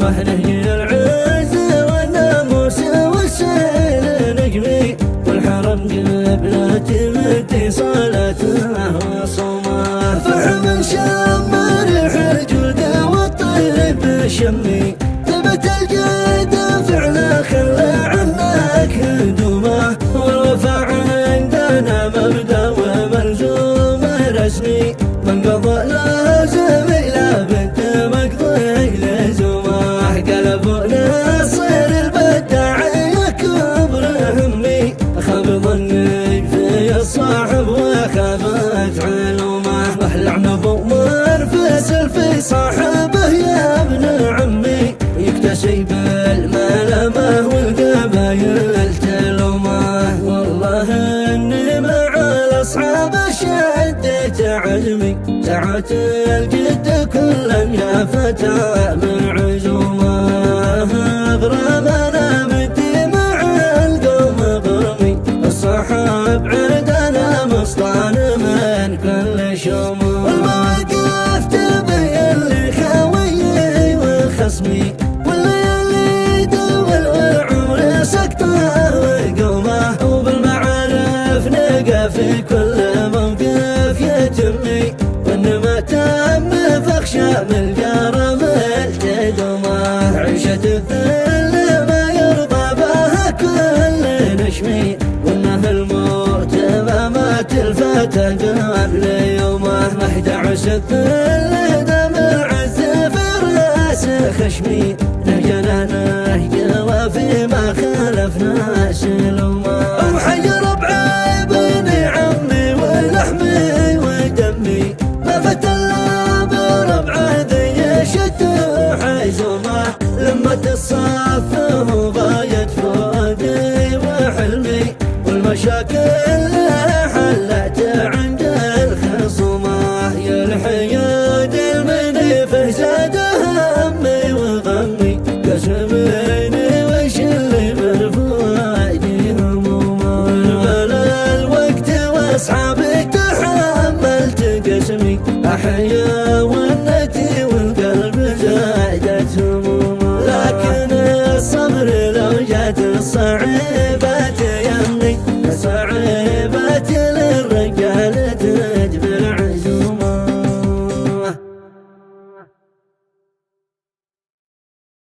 نهج العز والناموس والسيل نجمي، والحرم قبلة اتصالاتها وصومه. فحم شمر ريح الجود والطيب شمي، ثبت الجد فعله خلى عنك هدومه. والوفاء عندنا مبدا وملزوم رسمي، من قضى لازم إلى بنت مقضي لزومه. قلب نصير البداع يكبر همي، خاب ظني في الصاحب وخابت علومه. لعن ابو مرفسل في صاحبه يا ابن عمي، يكتسي بالملامه والقبايل تلومه. والله اني مع الاصحاب شديت عزمي، ساعات الجد كلا يا فتى معزومه. اغرام انا مدي مع القوم غرمي، الصحاب عندنا مسطان من كل شومه. والمواقف تبين لي خويي وخصمي، والليالي دول والعمر سكته وقومه. وبالمعارف نلقى في كل موقف يتمي، وان ما تم فاخشى من الجرم التدومه. عيشة الذل ما يرضى بها كل نشمي، وانه الموت ما تلفت قبل يومه. 11 الذل دم العز في راس خشمي، نهجنا نهج وفي ما خالفنا سلومه. وحي ربعي بني عمي ولحمي ودمي، ما فتلا بربعه ذي شد حيزومه. لما تصفه غاية فؤادي وحلمي، والمشاكل حلت عند الخصومه. يا الحياد المنيفه زاد همي وغمي، قسميني وش اللي مرفوعي همومه. بلا الوقت واصحابي تحملت قسمي، احيا والنتي والقلب زادت همومه. لكن الصبر لو جات الصعيبات يمني، صعيبات